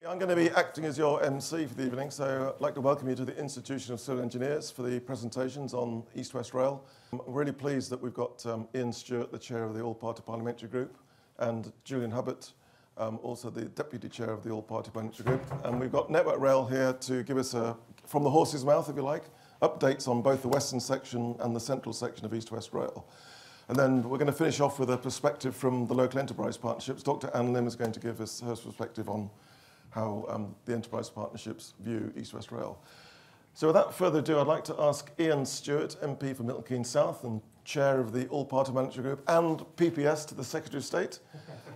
I'm going to be acting as your MC for the evening, so I'd like to welcome you to the Institution of Civil Engineers for the presentations on East West Rail. I'm really pleased that we've got Iain Stewart, the chair of the All-Party Parliamentary Group, and Julian Hubbard, also the deputy chair of the All-Party Parliamentary Group. And we've got Network Rail here to give us, from the horse's mouth, if you like, updates on both the western section and the central section of East West Rail. And then we're going to finish off with a perspective from the local enterprise partnerships. Dr. Anne Lim is going to give us her perspective on how the enterprise partnerships view East West Rail. So without further ado, I'd like to ask Iain Stewart MP for Milton Keynes South and chair of the All-Party Parliamentary Group and PPS to the Secretary of State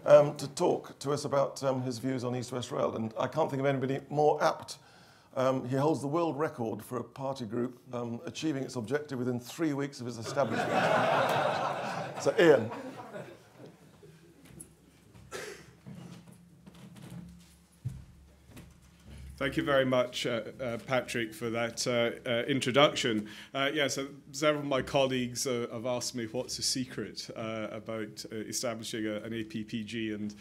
to talk to us about his views on East West Rail. And I can't think of anybody more apt. He holds the world record for a party group achieving its objective within 3 weeks of his establishment. So Iain. Thank you very much, Patrick, for that introduction. So several of my colleagues have asked me what's the secret about establishing an APPG and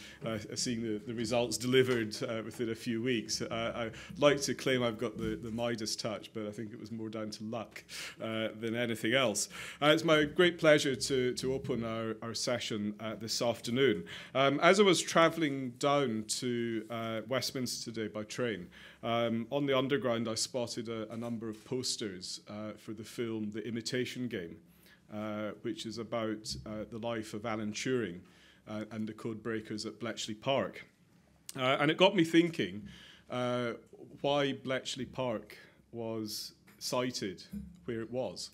seeing the results delivered within a few weeks. I'd like to claim I've got the Midas touch, but I think it was more down to luck than anything else. It's my great pleasure to open our session this afternoon. As I was travelling down to Westminster today by train, on the Underground, I spotted a number of posters for the film The Imitation Game, which is about the life of Alan Turing and the code breakers at Bletchley Park. And it got me thinking why Bletchley Park was sited where it was,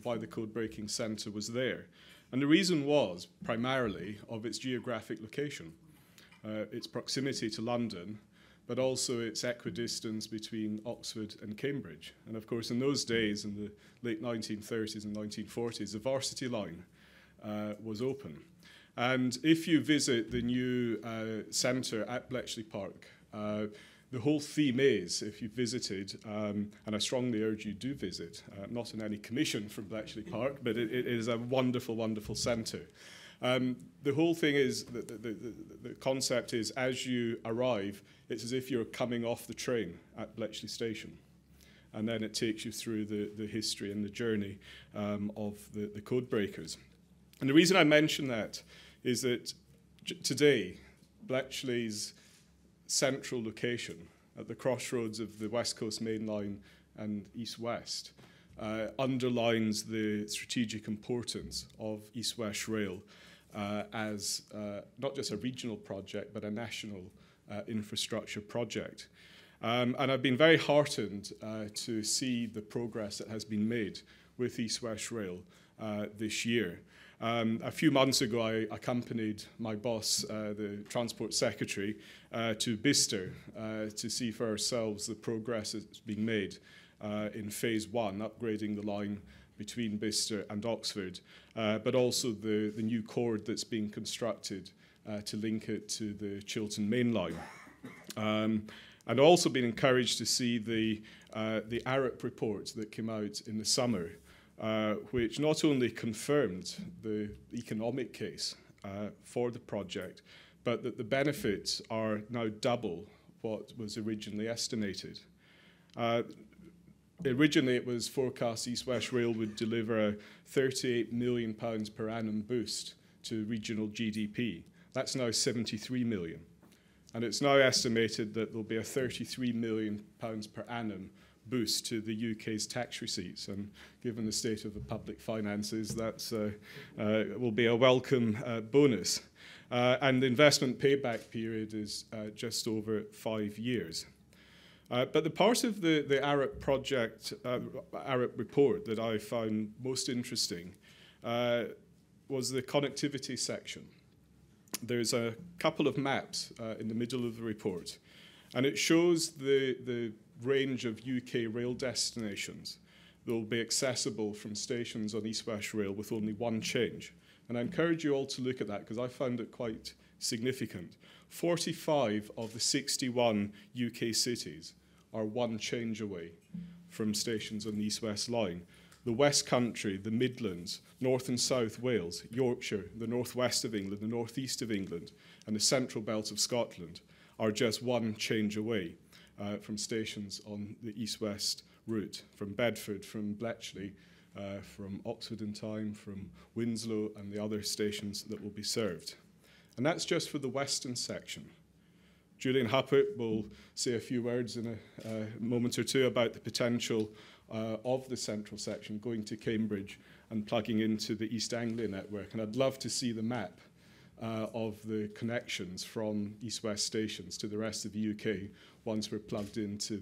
why the code breaking centre was there. And the reason was primarily of its geographic location, its proximity to London, but also its equidistance between Oxford and Cambridge. And of course, in those days, in the late 1930s and 1940s, the Varsity Line was open. And if you visit the new centre at Bletchley Park, the whole theme is, if you've visited, and I strongly urge you do visit, not in any commission from Bletchley Park, but it is a wonderful, wonderful centre. The whole thing is, the concept is, as you arrive, it's as if you're coming off the train at Bletchley Station. And then it takes you through the history and the journey of the code breakers. And the reason I mention that is that today, Bletchley's central location at the crossroads of the West Coast Main Line and East West underlines the strategic importance of East West Rail as not just a regional project, but a national infrastructure project. And I've been very heartened to see the progress that has been made with East West Rail this year. A few months ago, I accompanied my boss, the Transport Secretary, to Bicester to see for ourselves the progress that's been made in Phase 1, upgrading the line between Bicester and Oxford, but also the new chord that's being constructed to link it to the Chiltern Main Line. And also been encouraged to see the ARAP report that came out in the summer, which not only confirmed the economic case for the project, but that the benefits are now double what was originally estimated. Originally, it was forecast East West Rail would deliver a £38 million per annum boost to regional GDP. That's now 73 million. And it's now estimated that there'll be a £33 million per annum boost to the UK's tax receipts. And given the state of the public finances, that will be a welcome bonus. And the investment payback period is just over 5 years. But the part of the ARAP project, ARAP report that I found most interesting was the connectivity section. There's a couple of maps in the middle of the report, and it shows the range of UK rail destinations that will be accessible from stations on East West Rail with only one change. And I encourage you all to look at that because I found it quite significant. 45 of the 61 UK cities are one change away from stations on the East West Line. The West Country, the Midlands, North and South Wales, Yorkshire, the North West of England, the North East of England, and the Central Belt of Scotland are just one change away from stations on the east-west route, from Bedford, from Bletchley, from Oxford in Time, from Winslow, and the other stations that will be served. And that's just for the western section. Julian Huppert will say a few words in a moment or two about the potential of the central section going to Cambridge and plugging into the East Anglia network. And I'd love to see the map of the connections from east-west stations to the rest of the UK once we're plugged into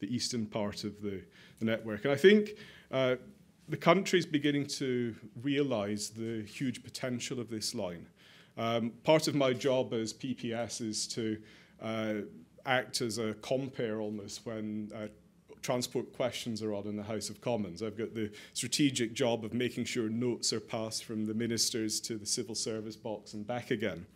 the eastern part of the network. And I think the country's beginning to realise the huge potential of this line. Part of my job as PPS is to act as a compere almost when transport questions are on in the House of Commons. I've got the strategic job of making sure notes are passed from the ministers to the civil service box and back again.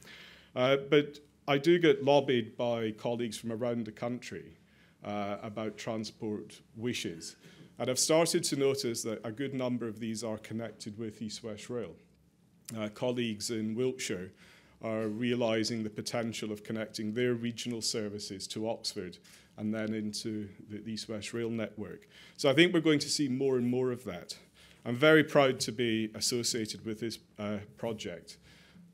But I do get lobbied by colleagues from around the country about transport wishes. And I've started to notice that a good number of these are connected with East West Rail. Colleagues in Wiltshire are realising the potential of connecting their regional services to Oxford and then into the East West Rail network. So I think we're going to see more and more of that. I'm very proud to be associated with this project.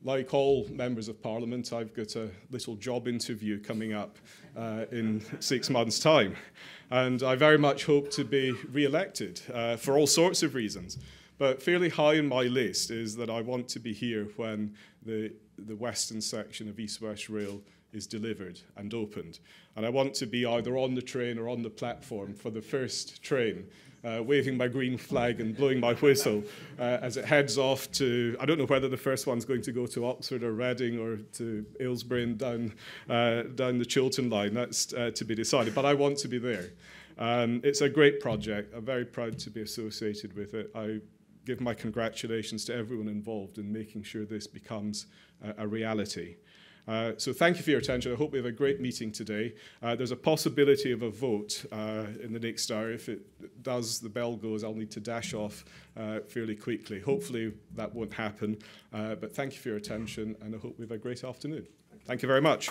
Like all members of Parliament, I've got a little job interview coming up in 6 months' time. And I very much hope to be re-elected for all sorts of reasons. But fairly high on my list is that I want to be here when the western section of East West Rail is delivered and opened. And I want to be either on the train or on the platform for the first train, waving my green flag and blowing my whistle as it heads off to, I don't know whether the first one's going to go to Oxford or Reading or to Aylesbury and down the Chiltern line. That's to be decided, but I want to be there. It's a great project. I'm very proud to be associated with it. I give my congratulations to everyone involved in making sure this becomes a reality. So thank you for your attention. I hope we have a great meeting today. There's a possibility of a vote in the next hour. If it does, the bell goes, I'll need to dash off fairly quickly. Hopefully that won't happen. But thank you for your attention, and I hope we have a great afternoon. Thank you very much.